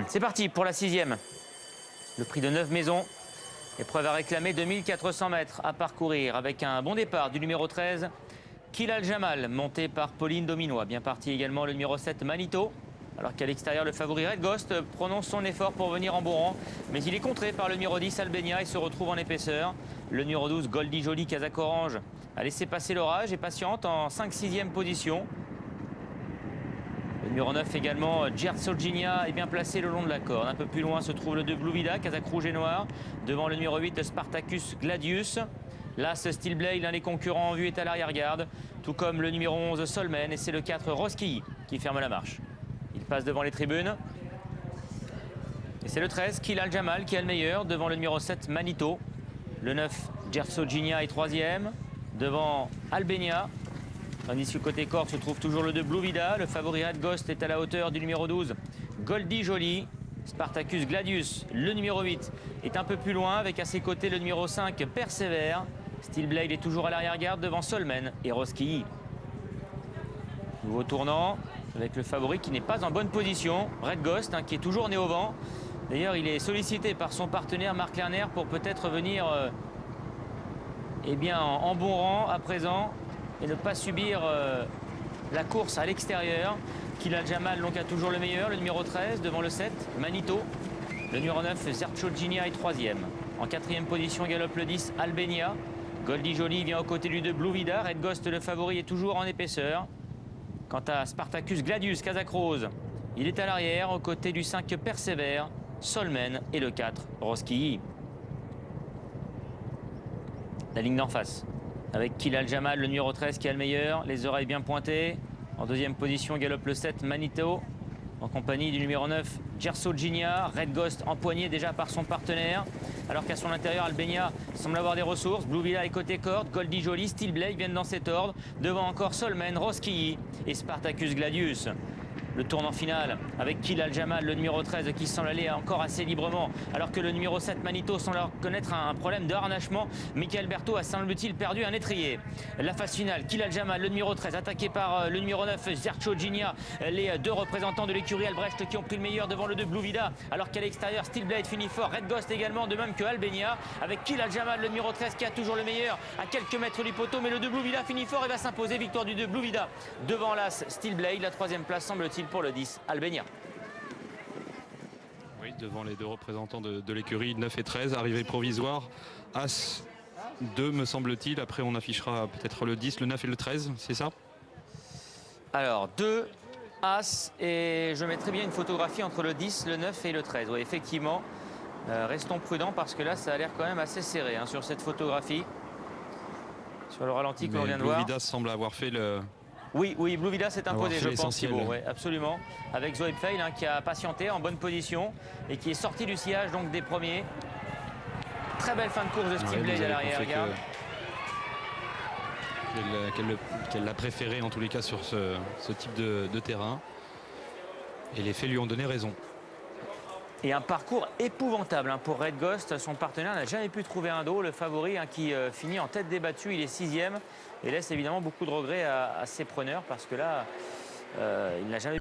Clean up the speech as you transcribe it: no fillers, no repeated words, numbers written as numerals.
C'est parti pour la 6e. Le prix de 9 maisons. Épreuve à réclamer, 2400 mètres à parcourir avec un bon départ du numéro 13, Kilal Jamal, monté par Pauline Dominois. Bien parti également le numéro 7, Manito. Alors qu'à l'extérieur, le favori Red Ghost prononce son effort pour venir en bon rang. Mais il est contré par le numéro 10, Albania, et se retrouve en épaisseur. Le numéro 12, Goldie Jolie, Kazakh Orange, a laissé passer l'orage et patiente en 5-6e position. Le numéro 9 également, Gersoginia, est bien placé le long de la corde. Un peu plus loin se trouve le 2 Blue Vida, Kazakh Rouge et Noir. Devant le numéro 8, Spartacus Gladius. L'As Steel Blade, l'un des concurrents en vue, est à l'arrière-garde. Tout comme le numéro 11, Solmen. Et c'est le 4, Roski, qui ferme la marche. Il passe devant les tribunes. Et c'est le 13, Kilal Jamal, qui est le meilleur. Devant le numéro 7, Manito. Le 9, Gersoginia, est 3e. Devant Albania. Tandis que côté corps se trouve toujours le 2 Blue Vida. Le favori Red Ghost est à la hauteur du numéro 12, Goldie Jolie. Spartacus Gladius, le numéro 8, est un peu plus loin avec à ses côtés le numéro 5, Persévère. Steel Blade est toujours à l'arrière-garde devant Solmen et Roski. Nouveau tournant avec le favori qui n'est pas en bonne position, Red Ghost, qui est toujours né au vent. D'ailleurs, il est sollicité par son partenaire Marc Lerner pour peut-être venir en bon rang à présent et ne pas subir la course à l'extérieur. Kilal Jamal donc a toujours le meilleur, le numéro 13 devant le 7, Manito. Le numéro 9, Gersoginia, est 3e. En 4e position galope le 10, Albania. Goldie Jolie vient aux côtés du 2 Blue Vida. Red Ghost, le favori, est toujours en épaisseur. Quant à Spartacus Gladius, Kazakh Rose, il est à l'arrière aux côtés du 5, Persévère, Solmen et le 4, Roski. La ligne d'en face avec Kilal Jamal, le numéro 13, qui a le meilleur, les oreilles bien pointées. En 2e position galope le 7, Manito, en compagnie du numéro 9, Gersoginia. Red Ghost empoigné déjà par son partenaire, alors qu'à son intérieur, Albania semble avoir des ressources. Blue Villa est côté corde, Goldie Jolie, Steel Blade viennent dans cet ordre. Devant encore Solmen, Roski et Spartacus Gladius. Le tournant final avec Kilal Jamal, le numéro 13, qui semble aller encore assez librement, alors que le numéro 7, Manito, semble connaître un problème de harnachement. Michael Berthaud a, semble-t-il, perdu un étrier. La phase finale, Kilal Jamal, le numéro 13, attaqué par le numéro 9, Gersoginia. Les deux représentants de l'écurie Albrecht qui ont pris le meilleur devant le 2 Blue Vida, alors qu'à l'extérieur, Steel Blade finit fort, Red Ghost également, de même que Albania, avec Kilal Jamal, le numéro 13, qui a toujours le meilleur à quelques mètres du poteau, mais le 2 Blue Vida finit fort et va s'imposer. Victoire du 2 Blue Vida devant l'As Steel Blade. La 3e place, semble-t-il, pour le 10, Albania. Oui, devant les deux représentants de l'écurie, 9 et 13, arrivée provisoire. As 2, me semble-t-il. Après, on affichera peut-être le 10, le 9 et le 13, c'est ça? Alors, 2, As, et je mettrai bien une photographie entre le 10, le 9 et le 13. Oui, effectivement, restons prudents parce que là, ça a l'air quand même assez serré sur cette photographie. Sur le ralenti que l'on vient de voir. Blue Vida semble avoir fait le... Oui, Blue Vida s'est imposé, je pense, Thibaut. Oui, absolument. Avec Zoé Pfeil, qui a patienté en bonne position et qui est sorti du sillage donc des premiers. Très belle fin de course de Steel Blade à l'arrière, regarde. Qu'elle l'a préféré en tous les cas sur ce type de terrain. Et les faits lui ont donné raison. Et un parcours épouvantable pour Red Ghost. Son partenaire n'a jamais pu trouver un dos. Le favori qui finit en tête débattue, il est 6e et laisse évidemment beaucoup de regrets à ses preneurs parce que là, il n'a jamais